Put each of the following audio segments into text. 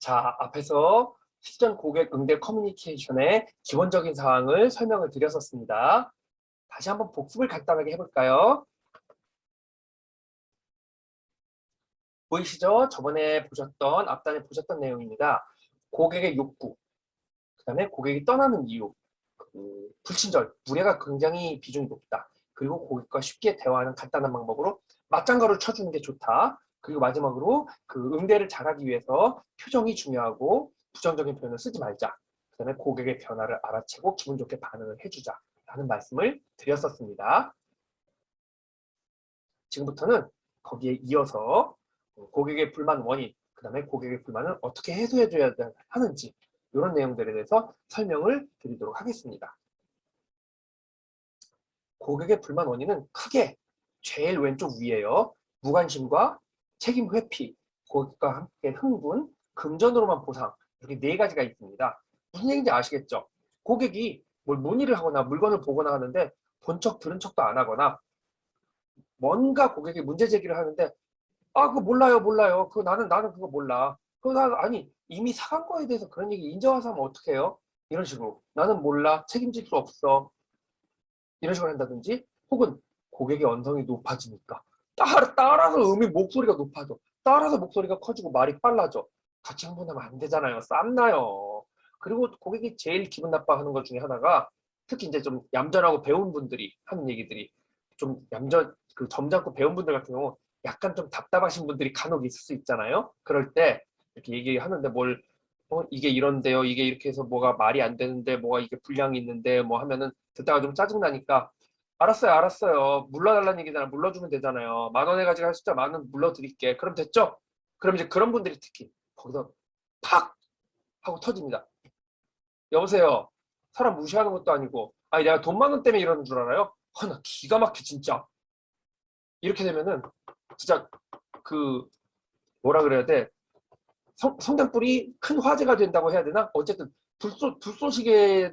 자, 앞에서 실전 고객 응대 커뮤니케이션의 기본적인 사항을 설명을 드렸었습니다. 다시 한번 복습을 간단하게 해볼까요? 보이시죠? 저번에 보셨던, 앞단에 보셨던 내용입니다. 고객의 욕구, 그 다음에 고객이 떠나는 이유, 불친절, 무례가 굉장히 비중이 높다. 그리고 고객과 쉽게 대화하는 간단한 방법으로 맞장구를 쳐주는 게 좋다. 그리고 마지막으로 그 응대를 잘하기 위해서 표정이 중요하고 부정적인 표현을 쓰지 말자. 그 다음에 고객의 변화를 알아채고 기분 좋게 반응을 해주자. 라는 말씀을 드렸었습니다. 지금부터는 거기에 이어서 고객의 불만 원인, 그 다음에 고객의 불만을 어떻게 해소해줘야 하는지 이런 내용들에 대해서 설명을 드리도록 하겠습니다. 고객의 불만 원인은 크게 제일 왼쪽 위에요. 무관심과 책임 회피, 고객과 함께 흥분, 금전으로만 보상 이렇게 네 가지가 있습니다. 무슨 얘기인지 아시겠죠? 고객이 뭘 문의를 하거나 물건을 보거나 하는데 본 척 들은 척도 안 하거나 뭔가 고객이 문제 제기를 하는데 그거 몰라요. 그거 나는 그거 몰라. 아니 이미 사간 거에 대해서 그런 얘기 인정해서 하면 어떡해요? 이런 식으로 나는 몰라 책임질 수 없어 이런 식으로 한다든지 혹은 고객의 언성이 높아지니까 따라서 목소리가 높아져. 따라서 목소리가 커지고 말이 빨라져. 같이 흥분하면 안 되잖아요. 쌈나요. 그리고 고객이 제일 기분 나빠하는 것 중에 하나가 특히 이제 좀 얌전하고 배운 분들이 하는 얘기들이 좀 점잖고 배운 분들 같은 경우 약간 좀 답답하신 분들이 간혹 있을 수 있잖아요. 그럴 때 이렇게 얘기하는데 이게 이런데요. 이게 이렇게 해서 뭐가 말이 안 되는데 뭐가 이게 분량이 있는데 뭐 하면은 듣다가 좀 짜증나니까 알았어요. 물러달라는 얘기잖아. 물러주면 되잖아요. 10,000원 가지고 할 숫자 10,000원 물러드릴게. 그럼 됐죠? 그럼 이제 그런 분들이 특히 거기서 팍 하고 터집니다. 여보세요. 사람 무시하는 것도 아니고 아니 내가 돈 10,000원 때문에 이러는 줄 알아요? 나 기가 막혀 진짜. 이렇게 되면은 진짜 그 뭐라 그래야 돼? 성장불이 큰 화재가 된다고 해야 되나? 어쨌든 불쏘시개를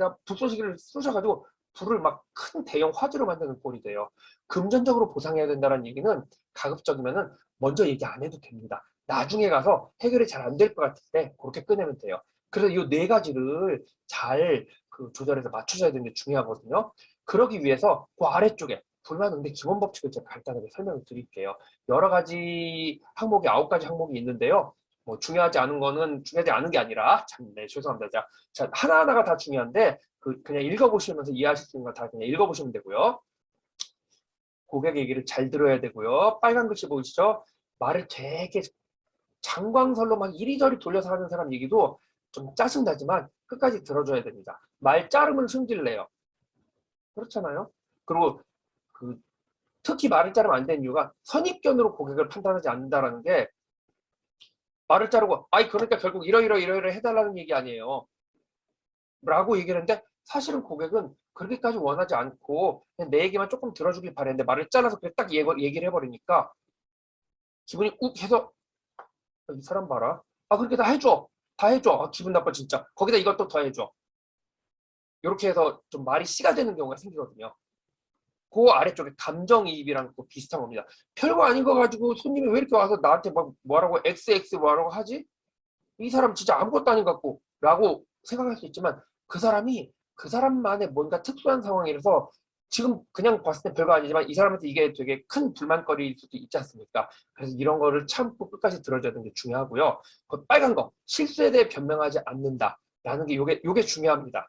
쏘셔가지고 불을 막 큰 대형 화재로 만드는 꼴이 돼요. 금전적으로 보상해야 된다는 얘기는 가급적이면은 먼저 얘기 안 해도 됩니다. 나중에 가서 해결이 잘 안 될 것 같을 때 그렇게 꺼내면 돼요. 그래서 이 네 가지를 잘 조절해서 맞춰줘야 되는 게 중요하거든요. 그러기 위해서 그 아래쪽에 불만 응대 기본 법칙을 제가 간단하게 설명을 드릴게요. 여러 가지 항목이 9가지 항목이 있는데요. 뭐 중요하지 않은 거는 중요하지 않은 게 아니라 네, 죄송합니다. 자, 하나하나가 다 중요한데 그냥 읽어보시면서 이해하실 수 있는 거 다 그냥 읽어보시면 되고요. 고객 얘기를 잘 들어야 되고요. 빨간 글씨 보이시죠? 말을 되게 장광설로 막 이리저리 돌려서 하는 사람 얘기도 좀 짜증나지만 끝까지 들어줘야 됩니다. 말 자르면 승질내요. 그렇잖아요. 그리고 특히 말을 자르면 안 되는 이유가 선입견으로 고객을 판단하지 않는다라는 게 말을 자르고 그러니까 결국 이러 해달라는 얘기 아니에요. 라고 얘기를 했는데 사실은 고객은 그렇게까지 원하지 않고 그냥 내 얘기만 조금 들어주길 바랬는데 말을 잘라서 그냥 딱 얘기를 해버리니까 기분이 욱 해서 이 사람 봐라. 그렇게 다 해줘. 다 해줘. 기분 나빠 진짜. 거기다 이것도 더 해줘. 이렇게 해서 좀 말이 씨가 되는 경우가 생기거든요. 그 아래쪽에 감정이입이랑 또 비슷한 겁니다. 별거 아닌 거 가지고 손님이 왜 이렇게 와서 나한테 막 뭐라고 XX 뭐라고 하지? 이 사람 진짜 아무것도 아닌 것 같고 라고 생각할 수 있지만 그 사람이 그 사람만의 뭔가 특수한 상황이라서 지금 그냥 봤을 때 별거 아니지만 이 사람한테 이게 되게 큰 불만거리일 수도 있지 않습니까? 그래서 이런 거를 참고 끝까지 들어줘야 되는 게 중요하고요. 그 빨간 거 실수에 대해 변명하지 않는다라는 게 요게 중요합니다.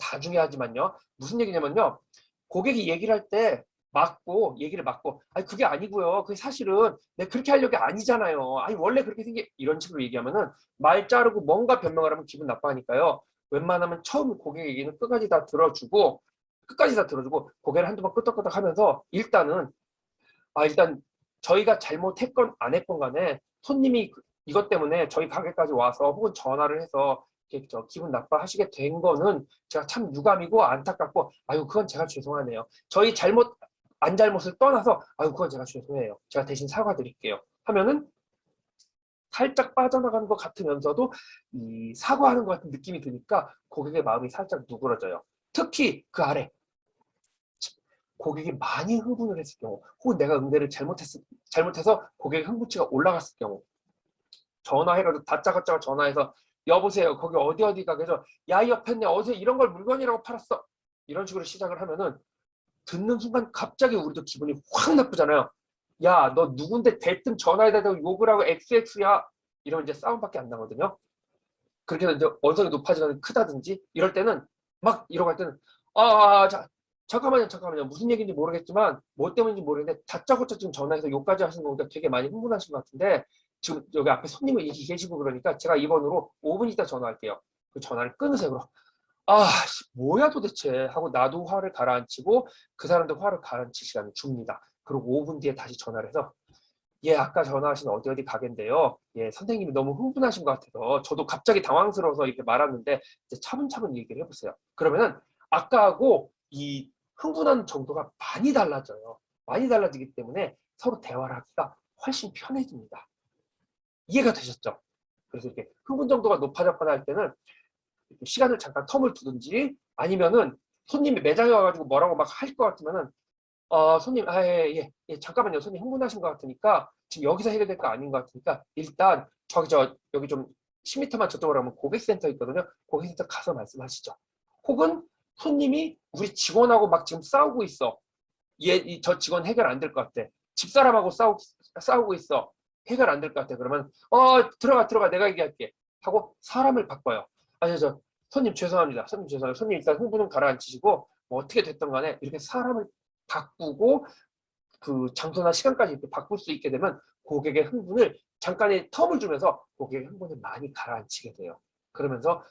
다 중요하지만요. 무슨 얘기냐면요. 고객이 얘기를 할 때 얘기를 막고 그게 아니고요. 그게 사실은 내가 그렇게 하려고 아니잖아요. 원래 그렇게 이런 식으로 얘기하면은 말 자르고 뭔가 변명을 하면 기분 나빠하니까요. 웬만하면 처음 고객 얘기는 끝까지 다 들어주고 고개를 한두 번 끄덕끄덕 하면서 일단 저희가 잘못했건 안 했건 간에 손님이 이것 때문에 저희 가게까지 와서 혹은 전화를 해서 기분 나빠하시게 된 거는 제가 참 유감이고 안타깝고 그건 제가 죄송하네요. 저희 안 잘못을 떠나서 그건 제가 죄송해요. 제가 대신 사과드릴게요. 하면은 살짝 빠져나가는 것 같으면서도 이 사과하는 것 같은 느낌이 드니까 고객의 마음이 살짝 누그러져요. 특히 그 아래 고객이 많이 흥분을 했을 경우 혹은 내가 응대를 잘못해서 고객의 흥분치가 올라갔을 경우 전화해가지고 다짜고짜 전화해서 여보세요 거기 어디 어디 가게에서 야 이 옆에네 어제 이런 걸 물건이라고 팔았어 이런 식으로 시작을 하면은 듣는 순간 갑자기 우리도 기분이 확 나쁘잖아요. 야 너 누군데 대뜸 전화에다 대고 욕을 하고 XX야 이러면 이제 싸움밖에 안 나거든요. 그렇게 해서 이제 언성이 높아지거나 크다든지 이럴 때는 막 이러고 할 때는 잠깐만요 무슨 얘기인지 모르겠지만 뭐 때문인지 모르겠는데 다짜고짜 지금 전화해서 욕까지 하시는 거니까 되게 많이 흥분하신 것 같은데 지금 여기 앞에 손님이 계시고 그러니까 제가 이번으로 5분 있다 전화할게요. 그 전화를 끊으세요. 그럼 뭐야 도대체 하고 나도 화를 가라앉히고 그 사람도 화를 가라앉힐 시간을 줍니다. 그리고 5분 뒤에 다시 전화를 해서 예, 아까 전화하신 어디 어디 가게인데요. 예, 선생님이 너무 흥분하신 것 같아서 저도 갑자기 당황스러워서 이렇게 말하는데 이제 차분차분 얘기를 해보세요. 그러면은 아까하고 이 흥분한 정도가 많이 달라져요. 많이 달라지기 때문에 서로 대화를 하기가 훨씬 편해집니다. 이해가 되셨죠? 그래서 이렇게 흥분 정도가 높아졌거나 할 때는 시간을 잠깐 텀을 두든지 아니면은 손님이 매장에 와가지고 뭐라고 막 할 것 같으면은 손님, 잠깐만요. 손님 흥분하신 것 같으니까 지금 여기서 해결될 거 아닌 것 같으니까 일단 여기 좀 10m만 저쪽으로 가면 고객센터 있거든요. 고객센터 가서 말씀하시죠. 혹은 손님이 우리 직원하고 막 지금 싸우고 있어. 저 직원 해결 안 될 것 같아. 집사람하고 싸우고 있어. 해결 안 될 것 같아. 그러면 들어가 내가 얘기할게 하고 사람을 바꿔요. 아니 손님 죄송합니다. 손님 죄송합니다. 손님 일단 흥분은 가라앉히시고 뭐 어떻게 됐든 간에 이렇게 사람을 바꾸고 그 장소나 시간까지 이렇게 바꿀 수 있게 되면 고객의 흥분을 잠깐의 텀을 주면서 고객의 흥분을 많이 가라앉히게 돼요. 그러면서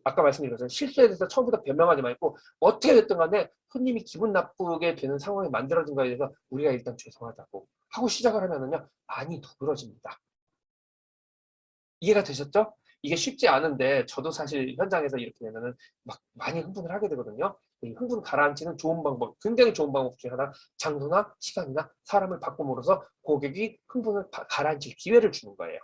아까 말씀드린 것처럼 실수에 대해서 처음부터 변명하지 말고 어떻게 됐든 간에 손님이 기분 나쁘게 되는 상황이 만들어진 거에 대해서 우리가 일단 죄송하다고 하고 시작을 하면은요 많이 누그러집니다. 이해가 되셨죠? 이게 쉽지 않은데 저도 사실 현장에서 이렇게 되면은 막 많이 흥분을 하게 되거든요. 이 흥분 가라앉히는 좋은 방법, 굉장히 좋은 방법 중에 하나, 장소나 시간이나 사람을 바꿈으로써 고객이 흥분을 가라앉힐 기회를 주는 거예요.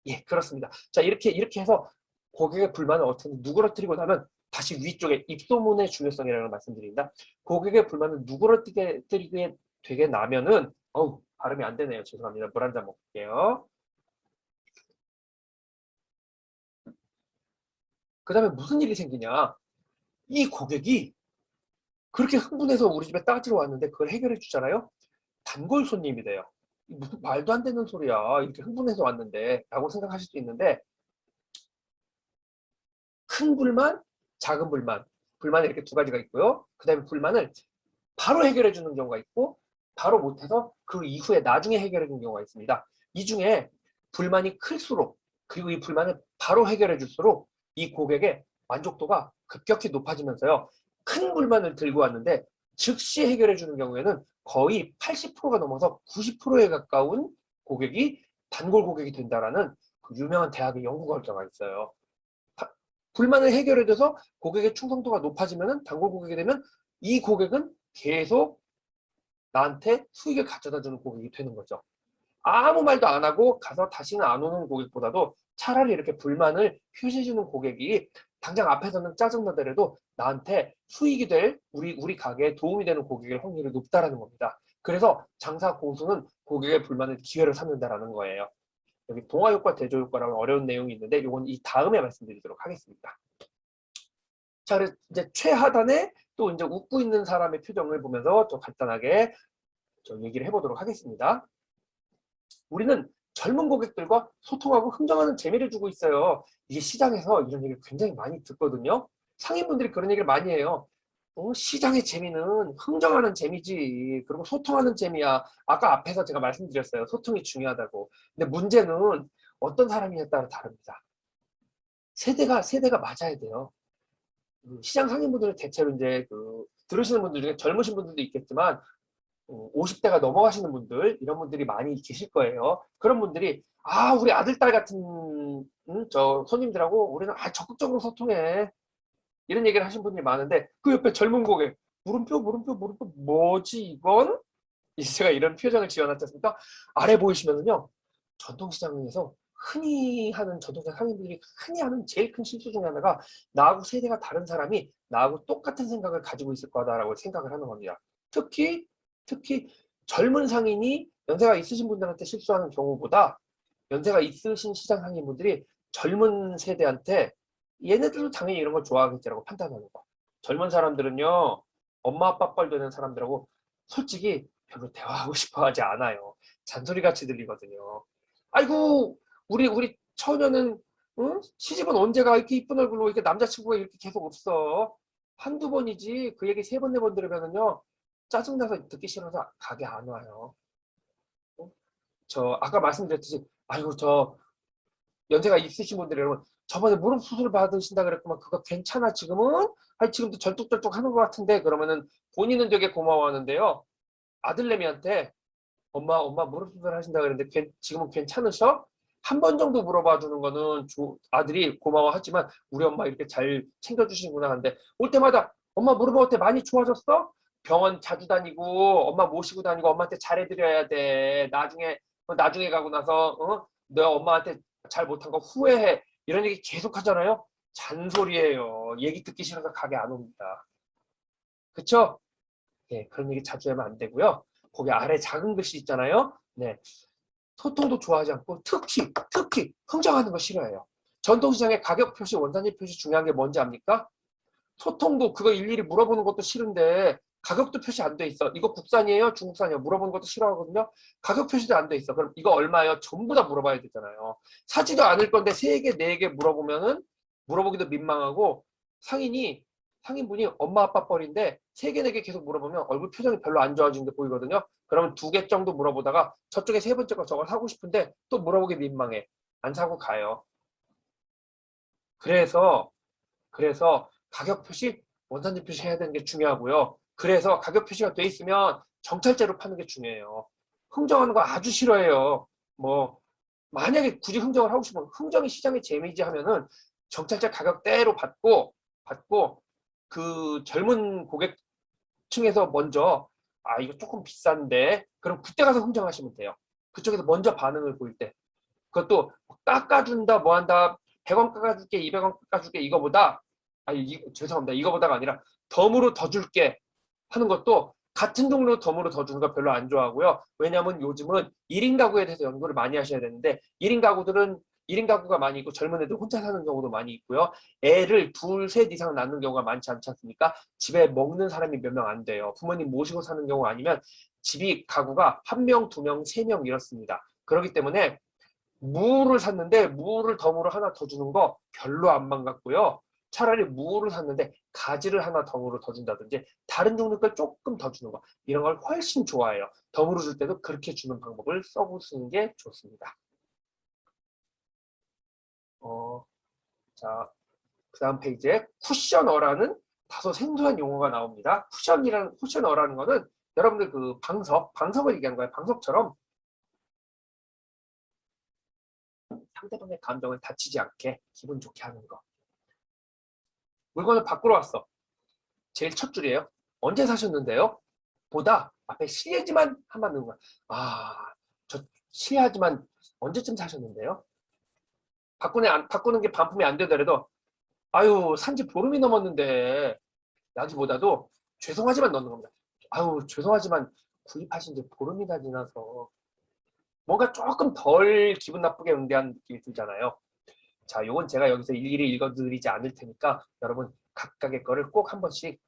예, 그렇습니다. 자, 이렇게 해서 고객의 불만을 어떻게 누그러뜨리고 나면 다시 위쪽에 입소문의 중요성이라는 걸 말씀드립니다. 고객의 불만을 누그러뜨리게 되게 나면은 발음이 안 되네요. 죄송합니다. 물 한 잔 먹을게요. 그 다음에 무슨 일이 생기냐. 이 고객이 그렇게 흥분해서 우리 집에 따지러 왔는데 그걸 해결해 주잖아요. 단골 손님이 돼요. 무슨 말도 안 되는 소리야. 이렇게 흥분해서 왔는데 라고 생각하실 수 있는데 큰 불만, 작은 불만. 불만이 이렇게 두 가지가 있고요. 그 다음에 불만을 바로 해결해 주는 경우가 있고 바로 못해서 그 이후에 나중에 해결해 주는 경우가 있습니다. 이 중에 불만이 클수록 그리고 이 불만을 바로 해결해 줄수록 이 고객의 만족도가 급격히 높아지면서요. 큰 불만을 들고 왔는데 즉시 해결해 주는 경우에는 거의 80%가 넘어서 90%에 가까운 고객이 단골 고객이 된다라는 그 유명한 대학의 연구 결과가 있어요. 불만을 해결해줘서 고객의 충성도가 높아지면 단골 고객이 되면 이 고객은 계속 나한테 수익을 가져다 주는 고객이 되는 거죠. 아무 말도 안 하고 가서 다시는 안 오는 고객보다도 차라리 이렇게 불만을 표시해주는 고객이 당장 앞에서는 짜증나더라도 나한테 수익이 될 우리 가게에 도움이 되는 고객의 확률이 높다라는 겁니다. 그래서 장사 고수는 고객의 불만을 기회로 삼는다라는 거예요. 여기 동화효과, 대조효과라는 어려운 내용이 있는데 이건 이 다음에 말씀드리도록 하겠습니다. 자, 그래서 이제 최하단에 또 이제 웃고 있는 사람의 표정을 보면서 좀 간단하게 좀 얘기를 해보도록 하겠습니다. 우리는 젊은 고객들과 소통하고 흥정하는 재미를 주고 있어요. 이게 시장에서 이런 얘기를 굉장히 많이 듣거든요. 상인분들이 그런 얘기를 많이 해요. 시장의 재미는 흥정하는 재미지. 그리고 소통하는 재미야. 아까 앞에서 제가 말씀드렸어요. 소통이 중요하다고. 근데 문제는 어떤 사람이냐에 따라 다릅니다. 세대가 맞아야 돼요. 시장 상인분들은 대체로 이제 들으시는 분들 중에 젊으신 분들도 있겠지만 50대가 넘어가시는 분들 이런 분들이 많이 계실 거예요. 그런 분들이 우리 아들 딸 같은 저 손님들하고 우리는 적극적으로 소통해 이런 얘기를 하신 분들이 많은데 그 옆에 젊은 고객 물음표 뭐지 이건? 제가 이런 표정을 지어놨지 않습니까? 아래 보이시면은요 전통시장에서 흔히 하는 전통시장 상인들이 흔히 하는 제일 큰 실수 중에 하나가 나하고 세대가 다른 사람이 나하고 똑같은 생각을 가지고 있을 거다라고 생각을 하는 겁니다. 특히 젊은 상인이 연세가 있으신 분들한테 실수하는 경우보다 연세가 있으신 시장 상인분들이 젊은 세대한테 얘네들도 당연히 이런 걸 좋아하겠지라고 판단하는 거. 젊은 사람들은요, 엄마 아빠 뻘 되는 사람들하고 솔직히 별로 대화하고 싶어 하지 않아요. 잔소리 같이 들리거든요. 아이고, 우리 처녀는, 응? 시집은 언제가 이렇게 이쁜 얼굴로 이렇게 남자친구가 이렇게 계속 없어. 한두 번이지. 그 얘기 세 번, 네 번 들으면은요, 짜증나서 듣기 싫어서 가게 안 와요. 응? 저, 아까 말씀드렸듯이, 아이고, 저, 연세가 있으신 분들이 여러분, 저번에 무릎 수술 받으신다 그랬구만. 그거 괜찮아, 지금은? 아니, 지금도 절뚝절뚝 하는 것 같은데? 그러면은 본인은 되게 고마워하는데요. 아들내미한테 엄마 무릎 수술 하신다 그랬는데 지금은 괜찮으셔? 한 번 정도 물어봐 주는 거는 아들이 고마워하지만 우리 엄마 이렇게 잘 챙겨주시구나 하는데 올 때마다 엄마 무릎 어때? 많이 좋아졌어? 병원 자주 다니고 엄마 모시고 다니고 엄마한테 잘해드려야 돼. 나중에 가고 나서 너 엄마한테 잘 못한 거 후회해. 이런 얘기 계속 하잖아요. 잔소리예요. 얘기 듣기 싫어서 가게 안 옵니다. 그쵸? 예, 그런 얘기 자주 하면 안 되고요. 거기 아래 작은 글씨 있잖아요. 네, 소통도 좋아하지 않고 특히 흥정하는 거 싫어해요. 전통시장의 가격 표시, 원산지 표시 중요한 게 뭔지 압니까? 소통도 그거 일일이 물어보는 것도 싫은데 가격도 표시 안 돼 있어. 이거 국산이에요? 중국산이에요? 물어보는 것도 싫어하거든요. 가격 표시도 안 돼 있어. 그럼 이거 얼마예요? 전부 다 물어봐야 되잖아요. 사지도 않을 건데 3개, 4개 물어보면은 물어보기도 민망하고 상인분이 엄마 아빠 뻘인데 3개, 4개 계속 물어보면 얼굴 표정이 별로 안 좋아지는 게 보이거든요. 그러면 2개 정도 물어보다가 저쪽에 세 번째 거 저걸 사고 싶은데 또 물어보기 민망해. 안 사고 가요. 그래서 가격 표시, 원산지 표시 해야 되는 게 중요하고요. 그래서 가격 표시가 돼 있으면 정찰제로 파는 게 중요해요. 흥정하는 거 아주 싫어해요. 뭐 만약에 굳이 흥정을 하고 싶으면 흥정이 시장의 재미지 하면은 정찰제 가격대로 받고 그 젊은 고객층에서 먼저 이거 조금 비싼데 그럼 그때 가서 흥정하시면 돼요. 그쪽에서 먼저 반응을 보일 때 그것도 깎아준다 뭐한다 100원 깎아줄게 200원 깎아줄게 이거보다 죄송합니다 이거보다가 아니라 덤으로 더 줄게 하는 것도 같은 종류로 덤으로 더 주는 거 별로 안 좋아하고요. 왜냐하면 요즘은 1인 가구에 대해서 연구를 많이 하셔야 되는데 1인 가구가 많이 있고 젊은 애들 혼자 사는 경우도 많이 있고요. 애를 둘, 셋 이상 낳는 경우가 많지 않지 않습니까? 집에 먹는 사람이 몇 명 안 돼요. 부모님 모시고 사는 경우 아니면 집이 가구가 1명, 2명, 3명 이렇습니다. 그렇기 때문에 무를 샀는데 무를 덤으로 하나 더 주는 거 별로 안 반갑고요. 차라리 무를 샀는데 가지를 하나 덤으로 더 준다든지 다른 종류 걸 조금 더 주는 거 이런 걸 훨씬 좋아해요. 덤으로 줄 때도 그렇게 주는 방법을 써보시는 게 좋습니다. 자, 그 다음 페이지에 쿠셔너라는 다소 생소한 용어가 나옵니다. 쿠셔너라는 거는 여러분들 그 방석을 얘기한 거예요. 방석처럼 상대방의 감정을 다치지 않게 기분 좋게 하는 거. 물건을 바꾸러 왔어. 제일 첫 줄이에요. 언제 사셨는데요? 보다 앞에 실례지만 한번 넣는 거야. 저 실례하지만 언제쯤 사셨는데요? 바꾸는 게 반품이 안 되더라도 아유 산지 보름이 넘었는데 라기보다도 죄송하지만 넣는 겁니다. 아유 죄송하지만 구입하신 지 보름이 다 지나서 뭔가 조금 덜 기분 나쁘게 응대하는 느낌이 들잖아요. 자, 요건 제가 여기서 일일이 읽어드리지 않을 테니까 여러분 각각의 거를 꼭 한 번씩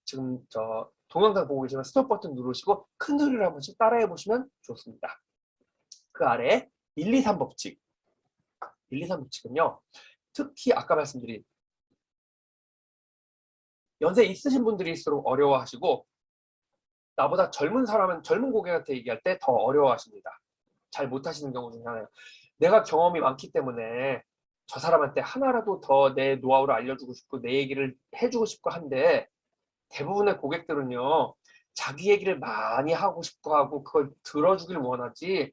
지금 저 동영상 보고 계시면 스톱 버튼 누르시고 큰 소리를 한 번씩 따라해 보시면 좋습니다. 그 아래 1, 2, 3 법칙. 1, 2, 3 법칙은요. 특히 아까 말씀드린 연세 있으신 분들일수록 어려워하시고 나보다 젊은 고객한테 얘기할 때 더 어려워하십니다. 잘 못하시는 경우 중에 하나예요. 내가 경험이 많기 때문에 저 사람한테 하나라도 더 내 노하우를 알려주고 싶고 내 얘기를 해주고 싶고 한데 대부분의 고객들은요. 자기 얘기를 많이 하고 싶어 하고 그걸 들어주길 원하지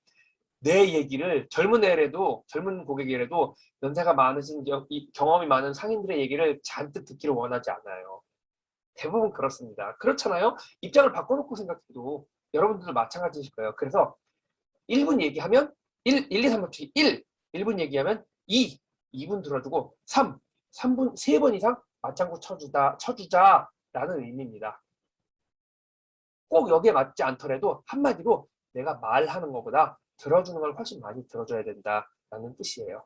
내 얘기를 젊은 고객이라도 연세가 많으신 경험이 많은 상인들의 얘기를 잔뜩 듣기를 원하지 않아요. 대부분 그렇습니다. 그렇잖아요. 입장을 바꿔놓고 생각해도 여러분들도 마찬가지실 거예요. 그래서 1분 얘기하면 1, 2, 3분 1분 얘기하면 2분 들어주고 3분 3번 이상 맞장구 쳐주자라는 의미입니다. 꼭 여기에 맞지 않더라도 한마디로 내가 말하는 것보다 들어주는 걸 훨씬 많이 들어줘야 된다라는 뜻이에요.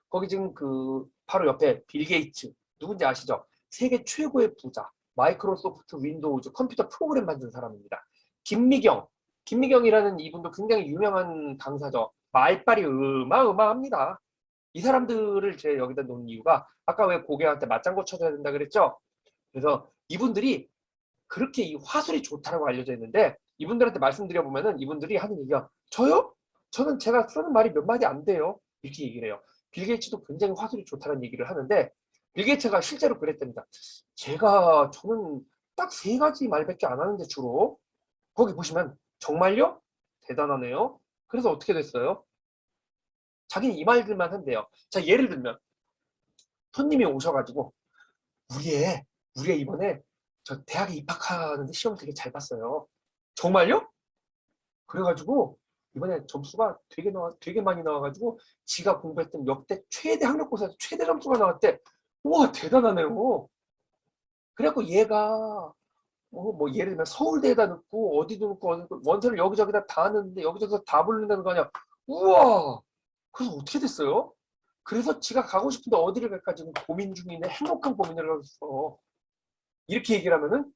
거기 지금 그 바로 옆에 빌 게이츠 누군지 아시죠? 세계 최고의 부자, 마이크로소프트 윈도우즈 컴퓨터 프로그램 만든 사람입니다. 김미경이라는 이분도 굉장히 유명한 강사죠. 말빨이 어마어마합니다. 이 사람들을 제가 여기다 놓은 이유가 아까 왜 고객한테 맞장구 쳐줘야 된다 그랬죠? 그래서 이분들이 그렇게 이 화술이 좋다고 알려져 있는데 이분들한테 말씀드려보면은 이분들이 하는 얘기가 저요? 저는 제가 쓰는 말이 몇 마디 안 돼요. 이렇게 얘기를 해요. 빌 게이츠도 굉장히 화술이 좋다는 얘기를 하는데 빌 게이츠가 실제로 그랬답니다. 저는 딱 3가지 말밖에 안 하는데 주로 거기 보시면 정말요? 대단하네요. 그래서 어떻게 됐어요? 자기는 이 말들만 한대요. 자, 예를 들면 손님이 오셔가지고 우리 애 이번에 저 대학에 입학하는데 시험 되게 잘 봤어요. 정말요? 그래가지고 이번에 점수가 되게 많이 나와가지고 지가 공부했던 역대 최대 학력고사에서 최대 점수가 나왔대. 우와 대단하네요. 그래갖고 얘가 뭐 예를 들면 서울대에다 넣고 어디도 넣고 원서를 여기저기다 다 넣는데 여기저기서 다 부른다는 거 아니야. 우와. 그래서 어떻게 됐어요? 그래서 지가 가고 싶은데 어디를 갈까 지금 고민 중인데 행복한 고민을 하고 있어. 이렇게 얘기를 하면은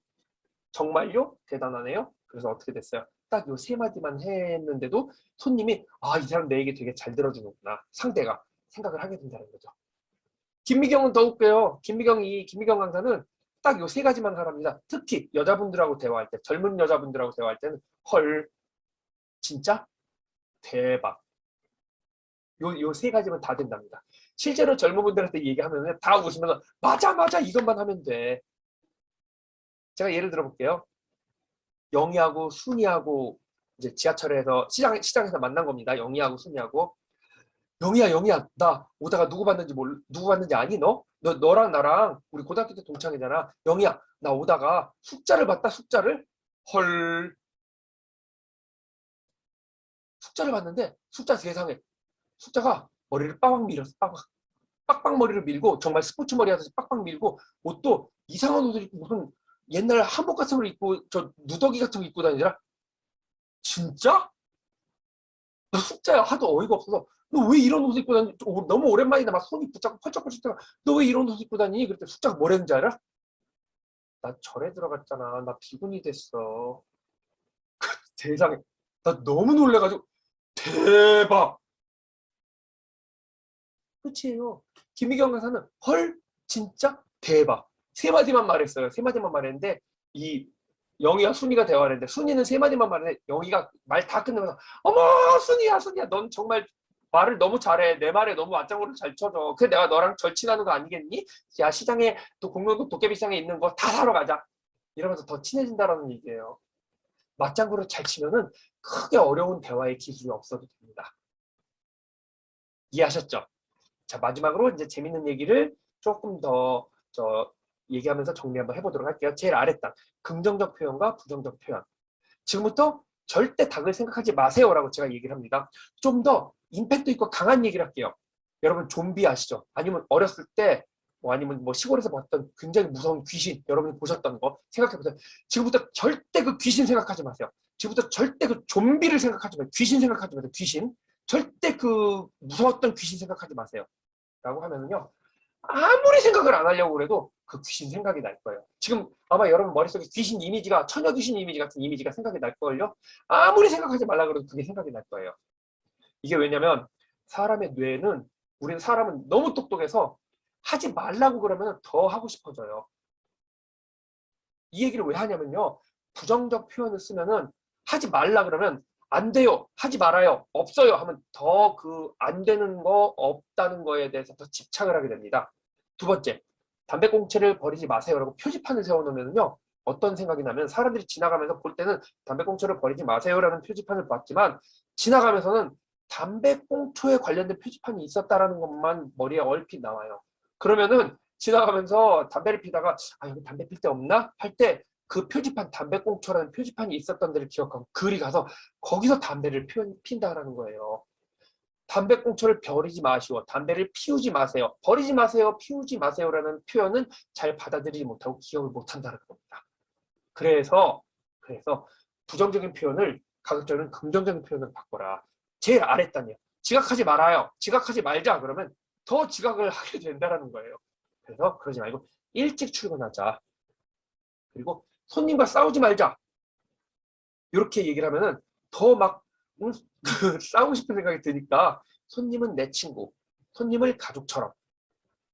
정말요? 대단하네요. 그래서 어떻게 됐어요? 딱 요 3마디만 했는데도 손님이 이 사람 내 얘기 되게 잘 들어주는구나. 상대가 생각을 하게 된다는 거죠. 김미경은 더 웃겨요. 김미경 강사는 딱 요 3가지만 하랍니다. 특히 여자분들하고 대화할 때, 젊은 여자분들하고 대화할 때는 헐, 진짜? 대박. 요 3가지면 다 된답니다. 실제로 젊은 분들한테 얘기하면 다 웃으면서 맞아 이것만 하면 돼. 제가 예를 들어 볼게요. 영희하고 순이하고 이제 지하철에서 시장에서 만난 겁니다. 영희하고 순이하고. 영희야, 나 오다가 누구 봤는지 아니 너? 너랑 나랑 우리 고등학교 때 동창이잖아. 영희야, 나 오다가 숫자를 봤다. 숫자를. 헐. 숫자를 봤는데 숫자 세상에 숫자가 머리를 빠박 밀었어. 빡빡 머리를 밀고 정말 스포츠 머리 하듯이 빡빡 밀고 옷도 이상한 옷을 입고 무슨 옛날 한복 같은 걸 입고 저 누더기 같은 거 입고 다니더라. 진짜? 나 숫자야 하도 어이가 없어서 너 왜 이런 옷 입고 다니? 너무 오랜만이다. 막 손이 붙잡고 펄쩍펄쩍 너 왜 이런 옷 입고 다니? 그랬더니 숫자가 뭐랬는지 알아? 나 절에 들어갔잖아. 나 비군이 됐어. 세상에. 나 너무 놀래가지고 대박. 끝이에요. 김미경 강사는 헐 진짜 대박. 3마디만 말했어요. 3마디만 말했는데 이 영희와 순이가 대화를 했는데 순이는 3마디만 말했는데 영희가 말 다 끝내면서 어머 순이야 넌 정말 말을 너무 잘해. 내 말에 너무 맞장구를 잘 쳐줘. 그래 내가 너랑 절친하는 거 아니겠니? 야 시장에 또 공룡도 도깨비시장에 있는 거 다 사러 가자. 이러면서 더 친해진다라는 얘기예요. 맞장구를 잘 치면은 크게 어려운 대화의 기술이 없어도 됩니다. 이해하셨죠? 자, 마지막으로 이제 재밌는 얘기를 조금 더 얘기하면서 정리 한번 해보도록 할게요. 제일 아랫단 긍정적 표현과 부정적 표현. 지금부터 절대 닭을 생각하지 마세요라고 제가 얘기를 합니다. 좀 더 임팩트 있고 강한 얘기를 할게요. 여러분 좀비 아시죠? 아니면 어렸을 때 아니면 뭐 시골에서 봤던 굉장히 무서운 귀신 여러분이 보셨던 거 생각해보세요. 지금부터 절대 그 귀신 생각하지 마세요. 지금부터 절대 그 좀비를 생각하지 마세요. 귀신 생각하지 마세요. 귀신. 절대 그 무서웠던 귀신 생각하지 마세요. 라고 하면은요. 아무리 생각을 안 하려고 그래도 그 귀신 생각이 날 거예요. 지금 아마 여러분 머릿속에 귀신 이미지가 처녀 귀신 이미지 같은 이미지가 생각이 날 걸요. 아무리 생각하지 말라 그래도 그게 생각이 날 거예요. 이게 왜냐면 사람의 뇌는 우리는 사람은 너무 똑똑해서 하지 말라고 그러면 더 하고 싶어져요. 이 얘기를 왜 하냐면요. 부정적 표현을 쓰면은 하지 말라 그러면 안 돼요. 하지 말아요. 없어요. 하면 더 그 안 되는 거 없다는 거에 대해서 더 집착을 하게 됩니다. 2번째, 담배꽁초를 버리지 마세요라고 표지판을 세워놓으면요. 어떤 생각이 나면 사람들이 지나가면서 볼 때는 담배꽁초를 버리지 마세요라는 표지판을 봤지만 지나가면서는 담배꽁초에 관련된 표지판이 있었다라는 것만 머리에 얼핏 나와요. 그러면은 지나가면서 담배를 피다가 여기 담배 필 데 없나? 할 때 그 표지판 담배꽁초라는 표지판이 있었던 데를 기억하고 그리 가서 거기서 담배를 핀다라는 거예요. 담배꽁초를 버리지 마시오. 담배를 피우지 마세요. 버리지 마세요. 피우지 마세요라는 표현은 잘 받아들이지 못하고 기억을 못한다는 겁니다. 그래서 부정적인 표현을 가급적이면 긍정적인 표현을 바꿔라. 제일 아랫단이요. 지각하지 말아요. 지각하지 말자. 그러면 더 지각을 하게 된다는 거예요. 그래서 그러지 말고 일찍 출근하자. 그리고 손님과 싸우지 말자. 이렇게 얘기를 하면은 더 막 싸우고 싶은 생각이 드니까 손님은 내 친구, 손님을 가족처럼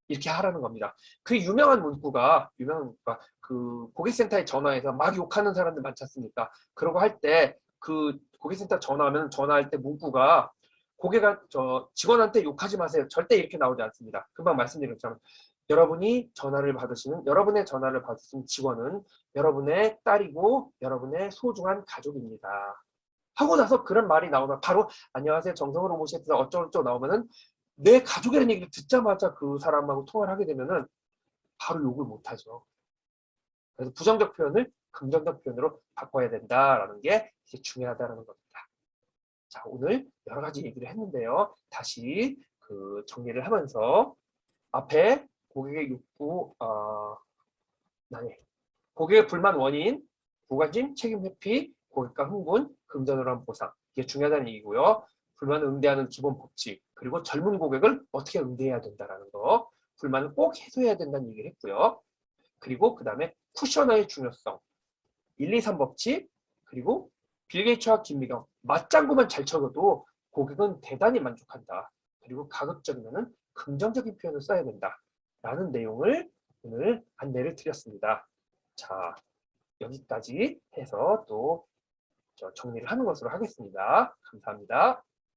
이렇게 하라는 겁니다. 그 유명한 문구가 그 고객센터에 전화해서 막 욕하는 사람들 많지 않습니까? 그러고 할 때 그 고객센터 전화할 때 문구가 고객가 직원한테 욕하지 마세요. 절대 이렇게 나오지 않습니다. 금방 말씀드린 것처럼 여러분의 전화를 받으신 직원은 여러분의 딸이고 여러분의 소중한 가족입니다. 하고 나서 그런 말이 나오면 바로 안녕하세요 정성으로 모시겠습니다 어쩌고저쩌고 나오면은 내 가족이라는 얘기를 듣자마자 그 사람하고 통화를 하게 되면은 바로 욕을 못하죠. 그래서 부정적 표현을 긍정적 표현으로 바꿔야 된다라는 게 이게 중요하다는 겁니다. 자, 오늘 여러 가지 얘기를 했는데요. 다시 그 정리를 하면서 앞에 고객의 욕구, 고객의 불만 원인, 무관심, 책임 회피, 고객과 흥분, 금전으로 한 보상. 이게 중요하다는 얘기고요. 불만을 응대하는 기본 법칙, 그리고 젊은 고객을 어떻게 응대해야 된다는 거, 불만을 꼭 해소해야 된다는 얘기를 했고요. 그리고 그 다음에 쿠셔너의 중요성, 1, 2, 3 법칙, 그리고 빌 게이츠와 김미경, 맞장구만 잘 쳐도 고객은 대단히 만족한다. 그리고 가급적이면 긍정적인 표현을 써야 된다. 라는 내용을 오늘 안내를 드렸습니다. 자, 여기까지 해서 또 정리를 하는 것으로 하겠습니다. 감사합니다.